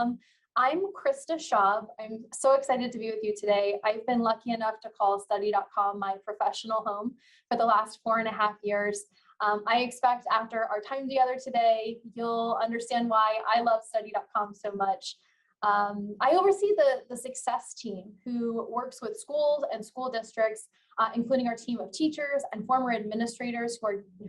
Study.com. I'm Krista Schaub. I'm so excited to be with you today. I've been lucky enough to call Study.com my professional home for the last 4.5 years. I expect after our time together today, you'll understand why I love Study.com so much. I oversee the success team who works with schools and school districts, including our team of teachers and former administrators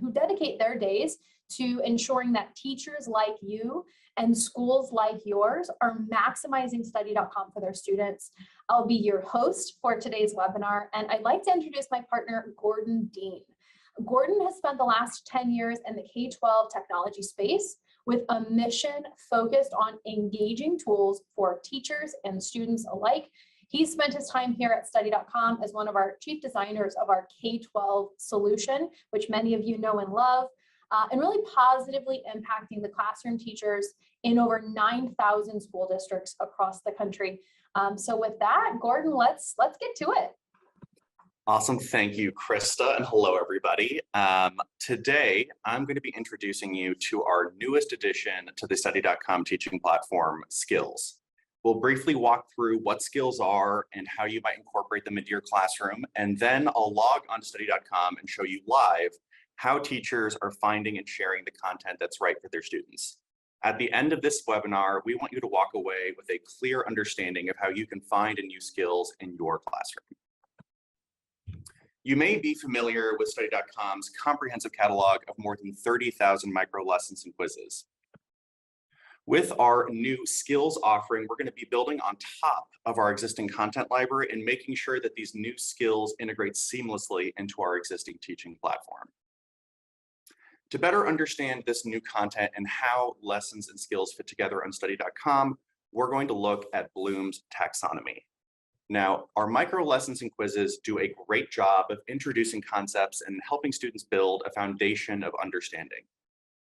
who dedicate their days to ensuring that teachers like you and schools like yours are maximizing Study.com for their students. I'll be your host for today's webinar, and I'd like to introduce my partner, Gordon Dean. Gordon has spent the last 10 years in the K-12 technology space with a mission focused on engaging tools for teachers and students alike. He spent his time here at Study.com as one of our chief designers of our K-12 solution, which many of you know and love, and really positively impacting the classroom teachers in over 9,000 school districts across the country. So with that, Gordon, let's get to it. Awesome. Thank you, Krista, and hello, everybody. Today, I'm going to be introducing you to our newest addition to the Study.com teaching platform, Skills. We'll briefly walk through what skills are and how you might incorporate them into your classroom, and then I'll log onto Study.com and show you live how teachers are finding and sharing the content that's right for their students. At the end of this webinar, we want you to walk away with a clear understanding of how you can find and use skills in your classroom. You may be familiar with Study.com's comprehensive catalog of more than 30,000 micro lessons and quizzes. With our new skills offering, we're going to be building on top of our existing content library and making sure that these new skills integrate seamlessly into our existing teaching platform. To better understand this new content and how lessons and skills fit together on Study.com, we're going to look at Bloom's taxonomy. Now, our micro lessons and quizzes do a great job of introducing concepts and helping students build a foundation of understanding.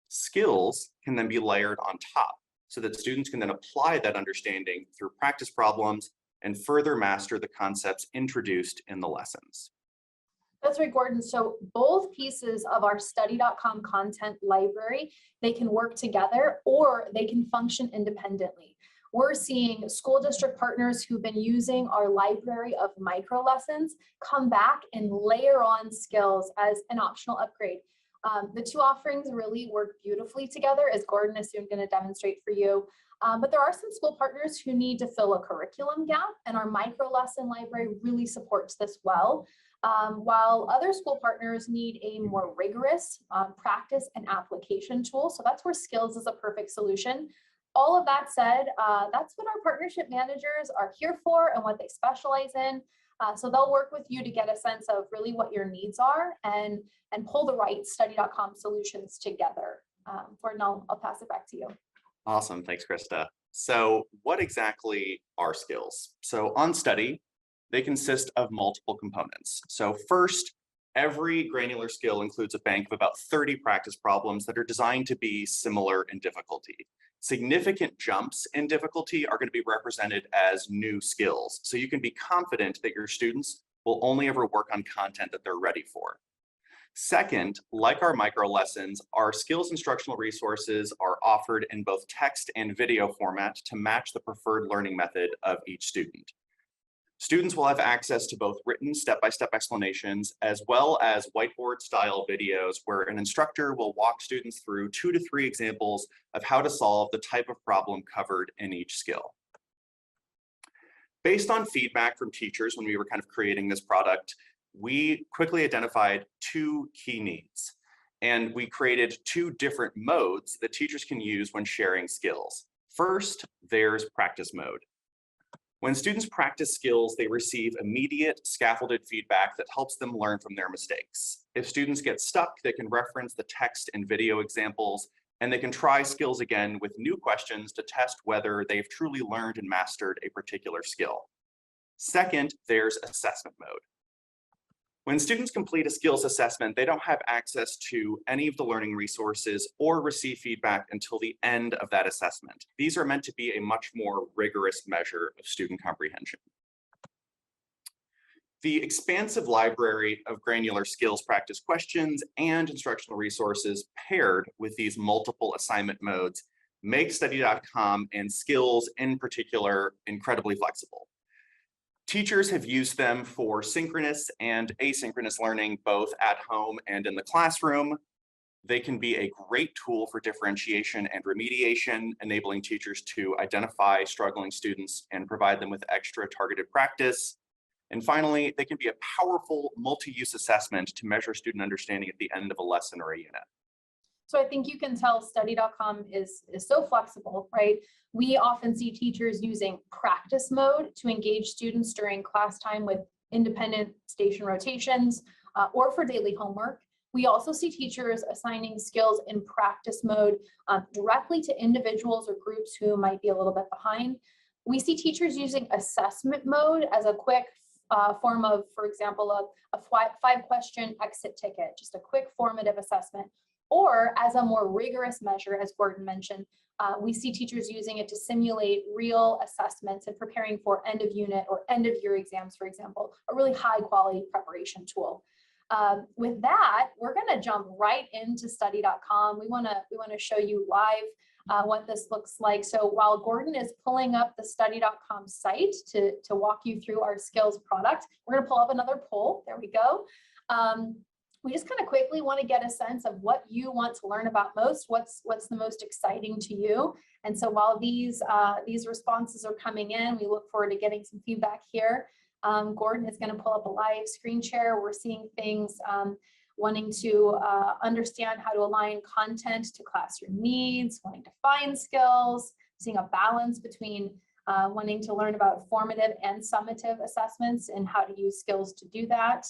Skills can then be layered on top so that students can then apply that understanding through practice problems and further master the concepts introduced in the lessons. That's right, Gordon. So both pieces of our Study.com content library, they can work together or they can function independently. We're seeing school district partners who've been using our library of micro lessons come back and layer on skills as an optional upgrade. The two offerings really work beautifully together, as Gordon is soon going to demonstrate for you. But there are some school partners who need to fill a curriculum gap, and our micro lesson library really supports this well. While other school partners need a more rigorous practice and application tool. So that's where Skills is a perfect solution. All of that said, that's what our partnership managers are here for and what they specialize in. So they'll work with you to get a sense of really what your needs are and pull the right Study.com solutions together. Gordon, I'll pass it back to you. Awesome. Thanks, Krista. So what exactly are skills? So on Study, they consist of multiple components. So first, every granular skill includes a bank of about 30 practice problems that are designed to be similar in difficulty. Significant jumps in difficulty are going to be represented as new skills. So you can be confident that your students will only ever work on content that they're ready for. Second, like our micro lessons, our skills instructional resources are offered in both text and video format to match the preferred learning method of each student. Students will have access to both written step-by-step explanations as well as whiteboard-style videos where an instructor will walk students through 2 to 3 examples of how to solve the type of problem covered in each skill. Based on feedback from teachers when we were kind of creating this product, we quickly identified 2 key needs. And we created 2 different modes that teachers can use when sharing skills. First, there's practice mode. When students practice skills, they receive immediate scaffolded feedback that helps them learn from their mistakes. If students get stuck, they can reference the text and video examples, and they can try skills again with new questions to test whether they've truly learned and mastered a particular skill. Second, there's assessment mode. When students complete a skills assessment, they don't have access to any of the learning resources or receive feedback until the end of that assessment. These are meant to be a much more rigorous measure of student comprehension. The expansive library of granular skills practice questions and instructional resources paired with these multiple assignment modes make Study.com and skills in particular incredibly flexible. Teachers have used them for synchronous and asynchronous learning, both at home and in the classroom. They can be a great tool for differentiation and remediation, enabling teachers to identify struggling students and provide them with extra targeted practice. And finally, they can be a powerful multi-use assessment to measure student understanding at the end of a lesson or a unit. So I think you can tell Study.com is so flexible, right? We often see teachers using practice mode to engage students during class time with independent station rotations or for daily homework. We also see teachers assigning skills in practice mode directly to individuals or groups who might be a little bit behind. We see teachers using assessment mode as a quick form of, for example, a 5-question exit ticket, just a quick formative assessment. Or as a more rigorous measure, as Gordon mentioned, we see teachers using it to simulate real assessments and preparing for end of unit or end of year exams, for example, a really high quality preparation tool. With that, we're going to jump right into Study.com. We want to show you live what this looks like. So while Gordon is pulling up the Study.com site to walk you through our skills product, we're going to pull up another poll. There we go. We just kind of quickly want to get a sense of what you want to learn about most, what's the most exciting to you. And so while these responses are coming in, we look forward to getting some feedback here. Gordon is going to pull up a live screen share. We're seeing things wanting to understand how to align content to classroom needs, wanting to find skills, seeing a balance between wanting to learn about formative and summative assessments and how to use skills to do that.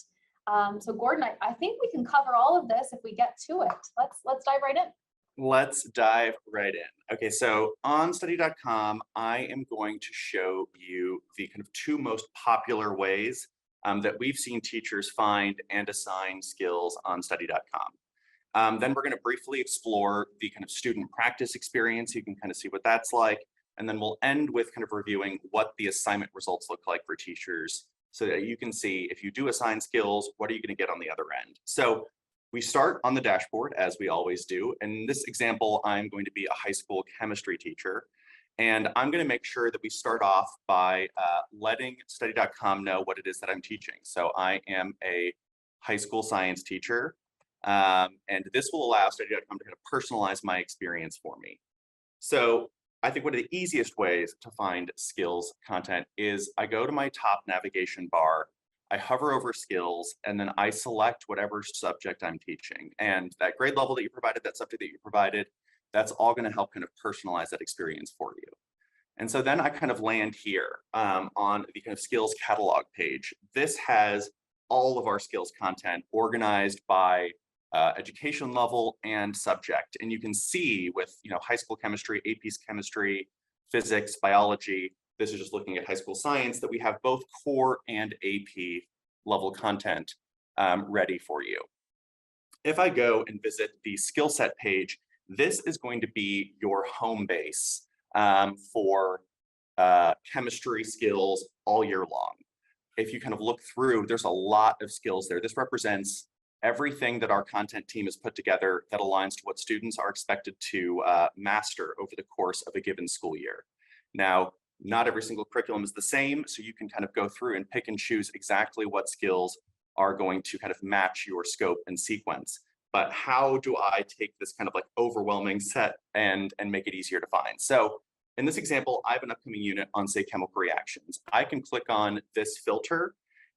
So Gordon, I think we can cover all of this if we get to it. Let's dive right in. Let's dive right in. Okay, so on Study.com, I am going to show you the kind of two most popular ways that we've seen teachers find and assign skills on Study.com. Then we're going to briefly explore the kind of student practice experience. You can kind of see what that's like. And then we'll end with kind of reviewing what the assignment results look like for teachers, so that you can see if you do assign skills, what are you going to get on the other end? So we start on the dashboard, as we always do. In this example, I'm going to be a high school chemistry teacher. And I'm going to make sure that we start off by letting Study.com know what it is that I'm teaching. So I am a high school science teacher. And this will allow Study.com to kind of personalize my experience for me. So I think one of the easiest ways to find skills content is I go to my top navigation bar, I hover over skills, and then I select whatever subject I'm teaching. And that grade level that you provided, that subject that you provided, that's all going to help kind of personalize that experience for you. And so then I kind of land here on the kind of skills catalog page. This has all of our skills content organized by education level and subject. And you can see with high school chemistry, AP's chemistry, physics, biology, this is just looking at high school science, that we have both core and AP level content ready for you. If I go and visit the skill set page, this is going to be your home base for chemistry skills all year long. If you kind of look through, there's a lot of skills there. This represents everything that our content team has put together that aligns to what students are expected to master over the course of a given school year. Now, not every single curriculum is the same, so you can kind of go through and pick and choose exactly what skills are going to kind of match your scope and sequence. But how do I take this kind of like overwhelming set and make it easier to find? So in this example, I have an upcoming unit on, say, chemical reactions. I can click on this filter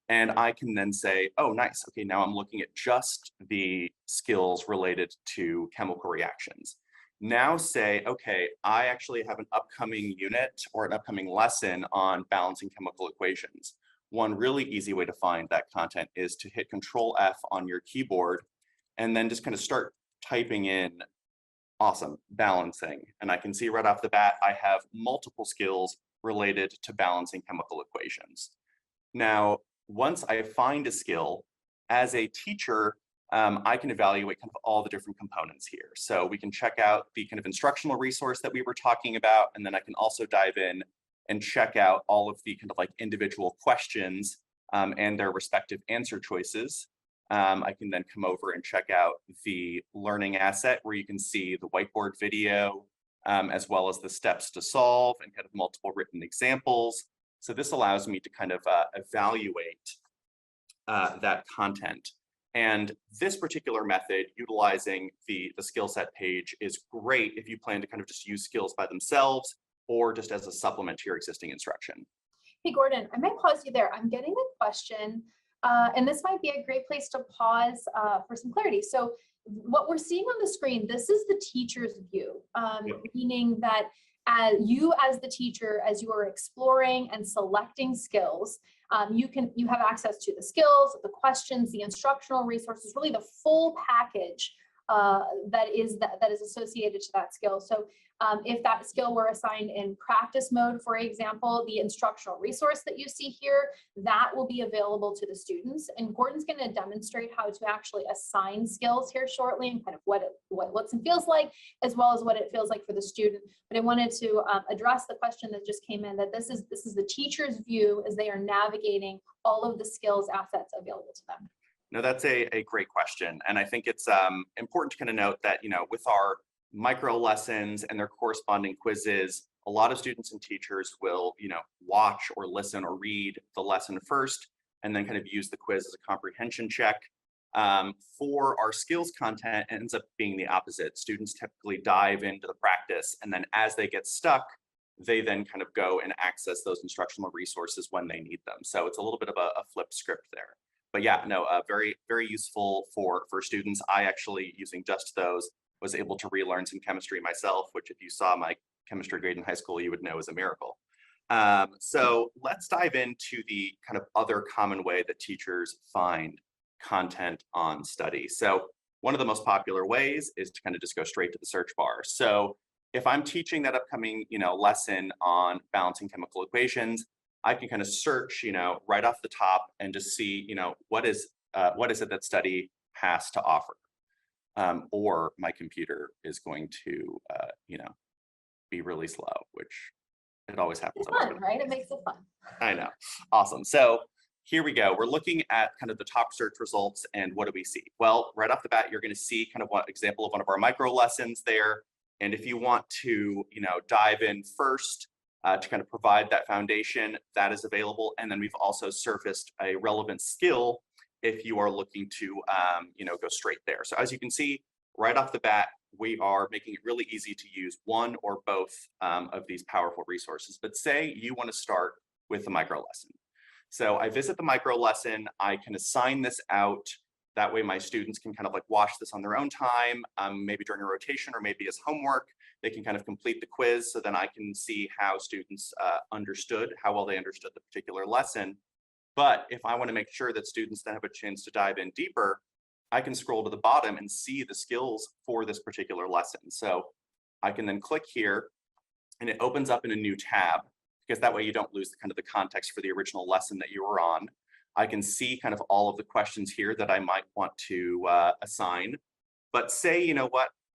and I can then say, oh, nice. Okay, now I'm looking at just the skills related to chemical reactions. Now say, okay, I actually have an upcoming unit or an upcoming lesson on balancing chemical equations. One really easy way to find that content is to hit Control F on your keyboard and then just kind of start typing in, awesome, balancing. And I can see right off the bat, I have multiple skills related to balancing chemical equations. Now, once I find a skill, as a teacher, I can evaluate kind of all the different components here. So we can check out the kind of instructional resource that we were talking about, and then I can also dive in and check out all of the kind of like individual questions and their respective answer choices. I can then come over and check out the learning asset where you can see the whiteboard video, as well as the steps to solve and kind of multiple written examples. So this allows me to kind of evaluate that content. And this particular method, utilizing the skill set page, is great if you plan to kind of just use skills by themselves or just as a supplement to your existing instruction. Hey, Gordon, I might pause you there. I'm getting a question, and this might be a great place to pause for some clarity. So what we're seeing on the screen, this is the teacher's view, meaning that you as the teacher, as you are exploring and selecting skills, you have access to the skills, the questions, the instructional resources, really the full package that is associated to that skill. So if that skill were assigned in practice mode, for example, the instructional resource that you see here, that will be available to the students. And Gordon's going to demonstrate how to actually assign skills here shortly, and kind of what looks and feels like, as well as what it feels like for the student. But I wanted to address the question that just came in, that this is the teacher's view as they are navigating all of the skills assets available to them. No, that's a great question. And I think it's important to kind of note that, with our micro lessons and their corresponding quizzes, a lot of students and teachers will, watch or listen or read the lesson first, and then kind of use the quiz as a comprehension check. For our skills content, it ends up being the opposite. Students typically dive into the practice, and then as they get stuck, they then kind of go and access those instructional resources when they need them. So it's a little bit of a flip script there. But yeah, no, very, very useful for students. I actually, using just those, was able to relearn some chemistry myself, which if you saw my chemistry grade in high school, you would know is a miracle. So let's dive into the kind of other common way that teachers find content on Study. So one of the most popular ways is to kind of just go straight to the search bar. So if I'm teaching that upcoming, lesson on balancing chemical equations, I can kind of search, right off the top and just see, what is it that Study has to offer. Or my computer is going to, be really slow, which it always happens. It's fun, right? It makes it fun. I know. Awesome. So here we go. We're looking at kind of the top search results, and what do we see? Well, right off the bat, you're going to see kind of one example of one of our micro lessons there. And if you want to, dive in first to kind of provide that foundation, that is available. And then we've also surfaced a relevant skill if you are looking to, go straight there. So as you can see, right off the bat, we are making it really easy to use one or both of these powerful resources. But say you want to start with the micro lesson. So I visit the micro lesson, I can assign this out. That way my students can kind of like watch this on their own time, maybe during a rotation or maybe as homework. They can kind of complete the quiz, so then I can see how students how well they understood the particular lesson. But if I want to make sure that students then have a chance to dive in deeper, I can scroll to the bottom and see the skills for this particular lesson. So I can then click here and it opens up in a new tab, because that way you don't lose the context for the original lesson that you were on. I can see kind of all of the questions here that I might want to assign. But say,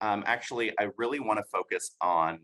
actually, I really want to focus on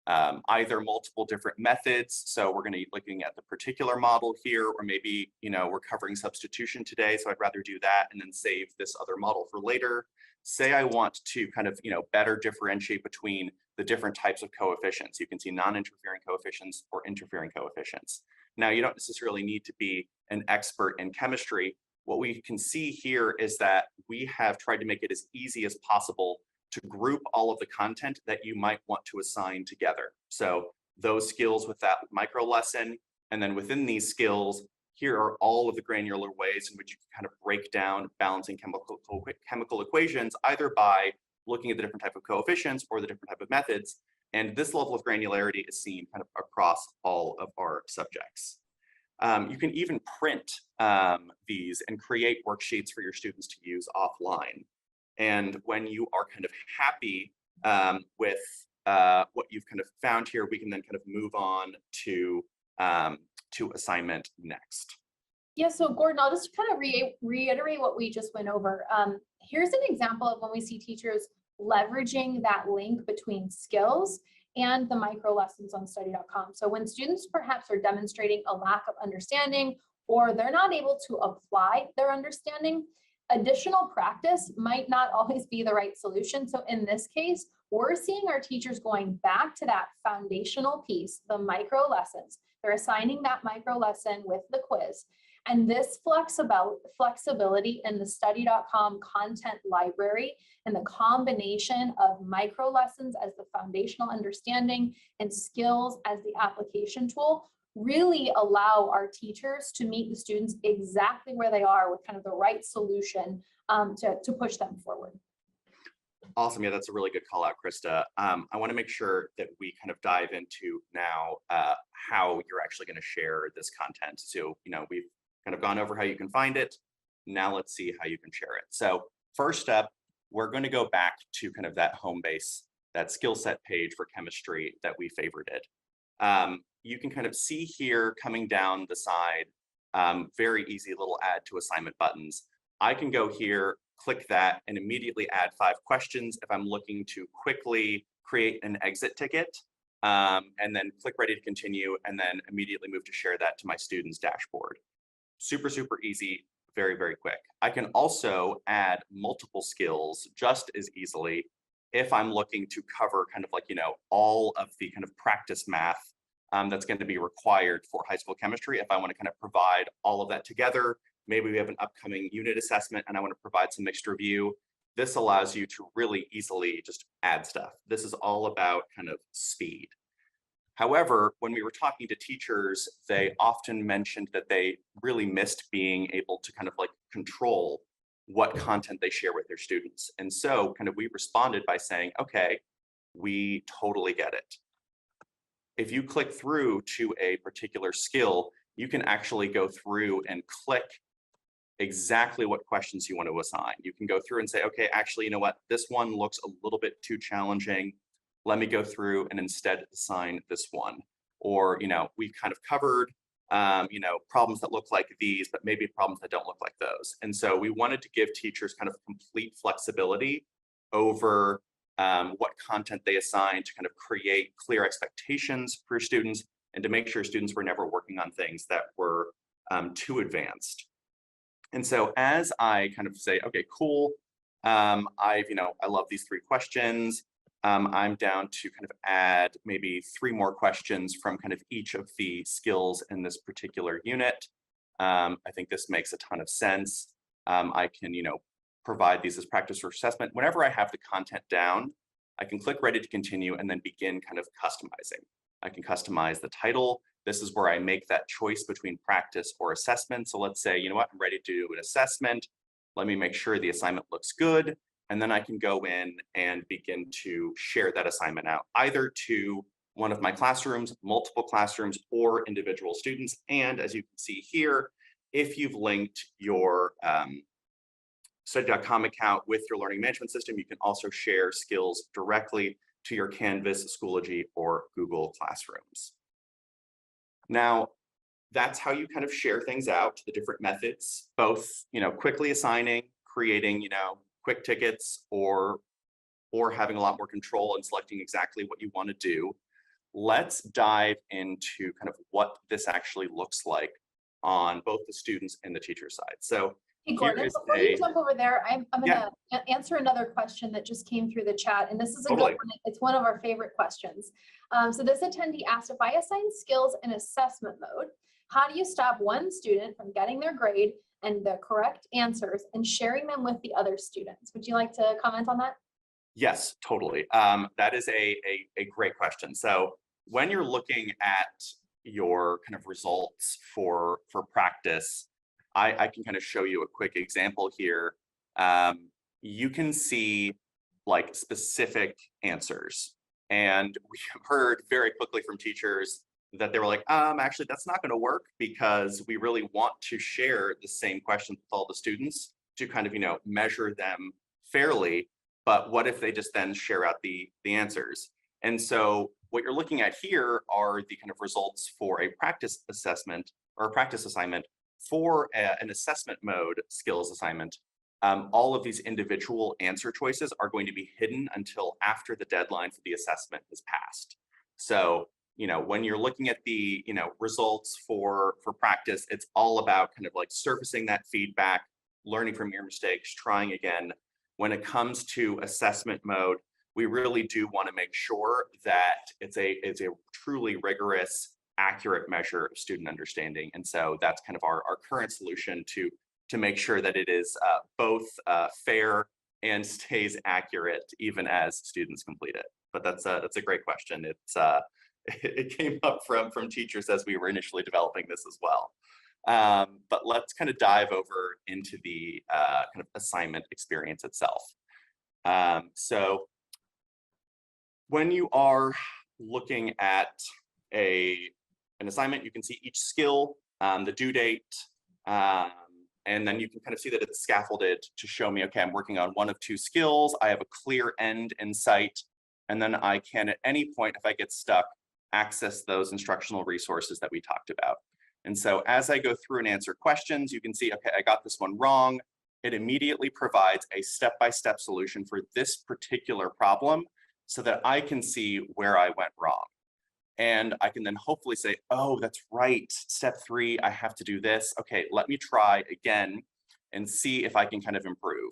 either multiple different methods. So we're going to be looking at the particular model here, or maybe, we're covering substitution today. So I'd rather do that and then save this other model for later. Say I want to kind of, better differentiate between the different types of coefficients. You can see non-interfering coefficients or interfering coefficients. Now, you don't necessarily need to be an expert in chemistry. What we can see here is that we have tried to make it as easy as possible to group all of the content that you might want to assign together. So those skills with that micro lesson, and then within these skills, here are all of the granular ways in which you can kind of break down balancing chemical equations, either by looking at the different type of coefficients or the different type of methods. And this level of granularity is seen kind of across all of our subjects. You can even print these and create worksheets for your students to use offline. And when you are kind of happy with what you've kind of found here, we can then kind of move on to assignment next. Yeah, so Gordon, I'll just kind of reiterate what we just went over. Here's an example of when we see teachers leveraging that link between skills and the micro lessons on Study.com. So when students perhaps are demonstrating a lack of understanding, or they're not able to apply their understanding, Additional practice might not always be the right solution. So in this case, we're seeing our teachers going back to that foundational piece, the micro lessons. They're assigning that micro lesson with the quiz. And this flexibility in the Study.com content library and the combination of micro lessons as the foundational understanding and skills as the application tool really allow our teachers to meet the students exactly where they are with kind of the right solution to push them forward. Awesome. Yeah, that's a really good call out, Krista. I want to make sure that we kind of dive into now how you're actually going to share this content. So, we've kind of gone over how you can find it. Now let's see how you can share it. So first up, we're going to go back to kind of that home base, that skill set page for chemistry that we favorited. You can kind of see here coming down the side, very easy little add to assignment buttons. I can go here, click that, and immediately add 5 questions if I'm looking to quickly create an exit ticket, and then click ready to continue, and then immediately move to share that to my students' dashboard. Super, super easy, very, very quick. I can also add multiple skills just as easily if I'm looking to cover kind of like, all of the kind of practice math that's going to be required for high school chemistry. If I want to kind of provide all of that together, maybe we have an upcoming unit assessment and I want to provide some mixed review. This allows you to really easily just add stuff. This is all about kind of speed. However, when we were talking to teachers, they often mentioned that they really missed being able to kind of like control what content they share with their students. And so kind of we responded by saying, okay, we totally get it. If you click through to a particular skill, you can actually go through and click exactly what questions you want to assign. You can go through and say, okay, actually, you know what, this one looks a little bit too challenging. Let me go through and instead assign this one. Or, we've kind of covered, problems that look like these, but maybe problems that don't look like those. And so we wanted to give teachers kind of complete flexibility over what content they assign to kind of create clear expectations for students and to make sure students were never working on things that were too advanced. And so as I kind of say, okay, cool, I love these 3 questions. I'm down to kind of add maybe 3 more questions from kind of each of the skills in this particular unit. I think this makes a ton of sense. I can, provide these as practice or assessment. Whenever I have the content down, I can click ready to continue and then begin kind of customizing. I can customize the title. This is where I make that choice between practice or assessment. So let's say, I'm ready to do an assessment. Let me make sure the assignment looks good. And then I can go in and begin to share that assignment out either to one of my classrooms, multiple classrooms, or individual students. And as you can see here, if you've linked your Study.com account with your learning management system, you can also share skills directly to your Canvas, Schoology, or Google Classrooms. Now, that's how you kind of share things out, the different methods, both, quickly assigning, creating, quick tickets, or having a lot more control and selecting exactly what you want to do. Let's dive into kind of what this actually looks like on both the students and the teacher side. So hey, Gordon, before you jump over there, I'm going to answer another question that just came through the chat. And this is a good one. It's one of our favorite questions. So this attendee asked, if I assign skills in assessment mode, how do you stop one student from getting their grade and the correct answers and sharing them with the other students? Would you like to comment on that? Yes, totally. That is a great question. So when you're looking at your kind of results for practice, I can kind of show you a quick example here. You can see like specific answers. And we have heard very quickly from teachers that they were like, actually, that's not going to work because we really want to share the same questions with all the students to kind of, measure them fairly. But what if they just then share out the answers? And so what you're looking at here are the kind of results for a practice assessment or a practice assignment. For an assessment mode skills assignment, all of these individual answer choices are going to be hidden until after the deadline for the assessment is passed. So, when you're looking at the, results for practice, it's all about kind of like surfacing that feedback, learning from your mistakes, trying again. When it comes to assessment mode, we really do want to make sure that it's a truly rigorous, accurate measure of student understanding. And so that's kind of our current solution to make sure that it is both fair and stays accurate even as students complete it. But that's a great question. It's it came up from teachers as we were initially developing this as well. But let's kind of dive over into the kind of assignment experience itself. So when you are looking at an assignment, you can see each skill, the due date, and then you can kind of see that it's scaffolded to show me, okay, I'm working on one of two skills. I have a clear end in sight. And then I can, at any point, if I get stuck, access those instructional resources that we talked about. And so as I go through and answer questions, you can see, okay, I got this one wrong. It immediately provides a step-by-step solution for this particular problem so that I can see where I went wrong. And I can then hopefully say, oh, that's right, step 3, I have to do this. Okay, let me try again and see if I can kind of improve.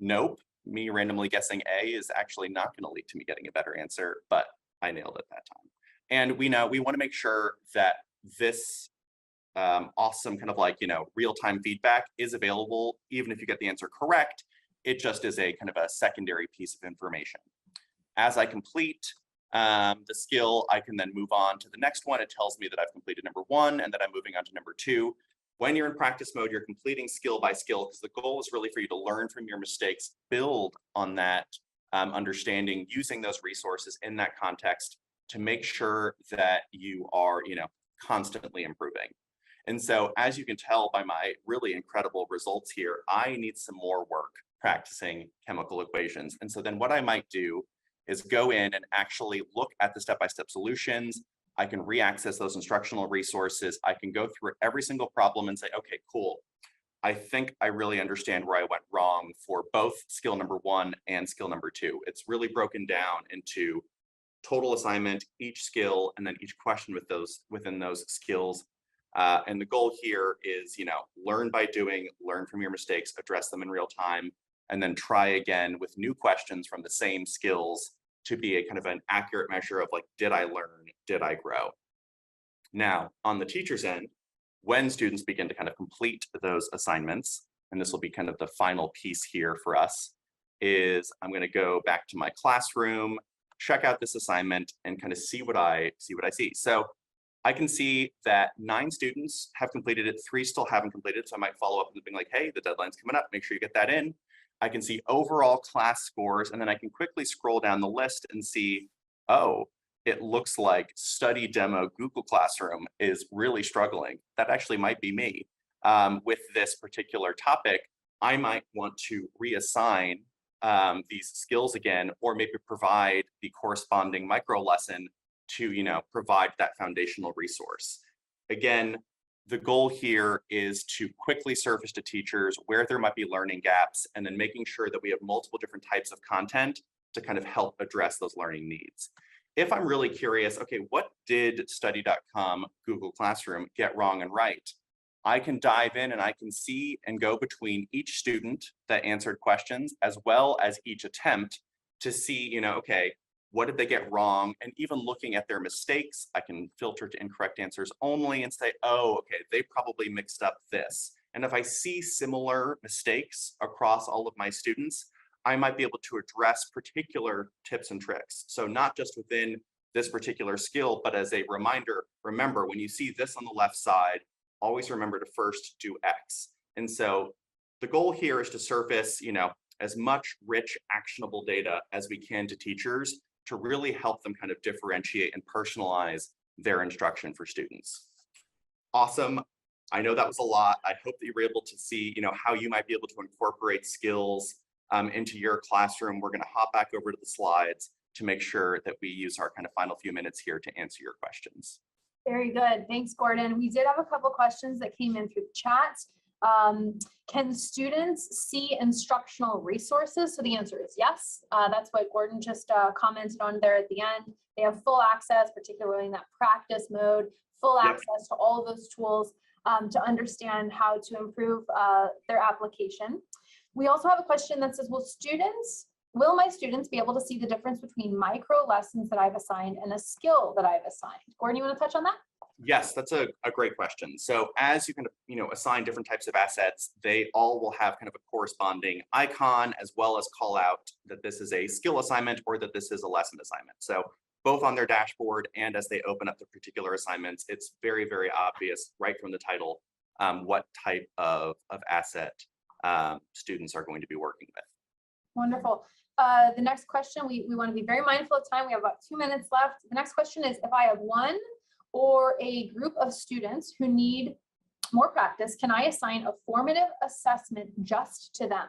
Nope, me randomly guessing A is actually not going to lead to me getting a better answer, but I nailed it that time. And we know we want to make sure that this awesome kind of like, real-time feedback is available, even if you get the answer correct. It just is a kind of a secondary piece of information. As I complete the skill, I can then move on to the next one. It tells me that I've completed number 1 and that I'm moving on to number 2. When you're in practice mode, you're completing skill by skill because the goal is really for you to learn from your mistakes, build on that understanding, using those resources in that context to make sure that you are, constantly improving. And so as you can tell by my really incredible results here, I need some more work practicing chemical equations. And so then what I might do is go in and actually look at the step-by-step solutions. I can re-access those instructional resources. I can go through every single problem and say, okay, cool. I think I really understand where I went wrong for both skill number 1 and skill number 2. It's really broken down into total assignment, each skill, and then each question within those skills. And the goal here is, learn by doing, learn from your mistakes, address them in real time, and then try again with new questions from the same skills to be a kind of an accurate measure of like, did I learn? Did I grow? Now, on the teacher's end, when students begin to kind of complete those assignments, and this will be kind of the final piece here for us, is I'm going to go back to my classroom, check out this assignment, and kind of see what I see. So I can see that 9 students have completed it, 3 still haven't completed. So I might follow up with being like, hey, the deadline's coming up, make sure you get that in. I can see overall class scores, and then I can quickly scroll down the list and see, oh, it looks like study demo Google Classroom is really struggling. That actually might be me. With this particular topic, I might want to reassign these skills again, or maybe provide the corresponding micro lesson to provide that foundational resource. Again, the goal here is to quickly surface to teachers where there might be learning gaps, and then making sure that we have multiple different types of content to kind of help address those learning needs. If I'm really curious, okay, what did Study.com Google Classroom get wrong and right? I can dive in and I can see and go between each student that answered questions as well as each attempt to see, okay, what did they get wrong? And even looking at their mistakes, I can filter to incorrect answers only and say, oh, okay, they probably mixed up this. And if I see similar mistakes across all of my students, I might be able to address particular tips and tricks. So not just within this particular skill, but as a reminder, remember, when you see this on the left side, always remember to first do X. And so the goal here is to surface, as much rich, actionable data as we can to teachers to really help them kind of differentiate and personalize their instruction for students. Awesome. I know that was a lot. I hope that you were able to see, how you might be able to incorporate skills into your classroom. We're going to hop back over to the slides to make sure that we use our kind of final few minutes here to answer your questions. Very good. Thanks, Gordon. We did have a couple questions that came in through the chat. Can students see instructional resources? So the answer is yes. That's what Gordon just commented on there at the end. They have full access, particularly in that practice mode, full Yep. access to all of those tools to understand how to improve their application. We also have a question that says, will my students be able to see the difference between micro lessons that I've assigned and a skill that I've assigned? Gordon, you want to touch on that? Yes, that's a great question. So as you can, assign different types of assets, they all will have kind of a corresponding icon, as well as call out that this is a skill assignment or that this is a lesson assignment. So both on their dashboard and as they open up the particular assignments, it's very, very obvious right from the title what type of asset students are going to be working with. Wonderful. The next question, we want to be very mindful of time. We have about 2 minutes left. The next question is, if I have one or a group of students who need more practice, can I assign a formative assessment just to them?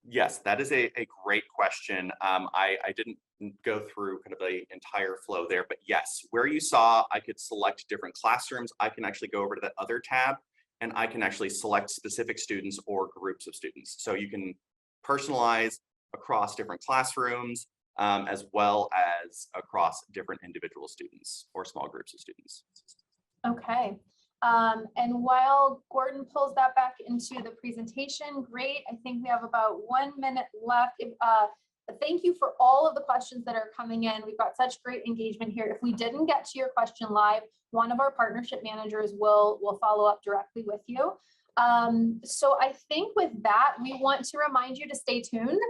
Yes, that is a great question. I didn't go through kind of the entire flow there, but yes, where you saw I could select different classrooms, I can actually go over to that other tab and I can actually select specific students or groups of students. So you can personalize across different classrooms, as well as across different individual students or small groups of students. Okay. And while Gordon pulls that back into the presentation, great. I think we have about 1 minute left. Thank you for all of the questions that are coming in. We've got such great engagement here. If we didn't get to your question live, one of our partnership managers will follow up directly with you. So I think with that, we want to remind you to stay tuned.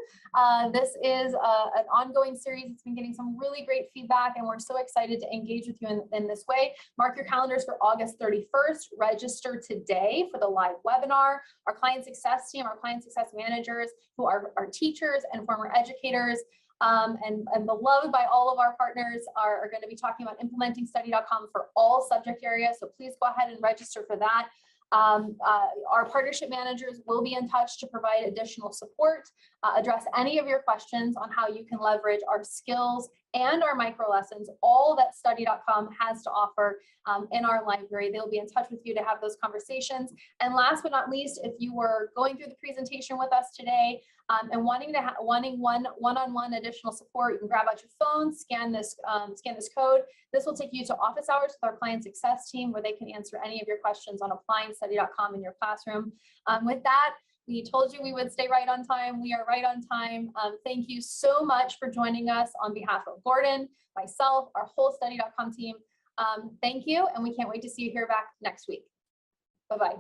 This is an ongoing series. It's been getting some really great feedback, and we're so excited to engage with you in this way. Mark your calendars for August 31st. Register today for the live webinar. Our client success team, our client success managers, who are teachers and former educators, and beloved by all of our partners, are going to be talking about implementing Study.com for all subject areas. So please go ahead and register for that. Our partnership managers will be in touch to provide additional support, address any of your questions on how you can leverage our skills and our micro lessons, all that Study.com has to offer in our library. They'll be in touch with you to have those conversations. And last but not least, if you were going through the presentation with us today and wanting one-on-one additional support, you can grab out your phone, scan this code. This will take you to office hours with our client success team, where they can answer any of your questions on applying Study.com in your classroom. With that, we told you we would stay right on time. We are right on time. Thank you so much for joining us on behalf of Gordon, myself, our whole Study.com team. Thank you, and we can't wait to see you here back next week. Bye-bye.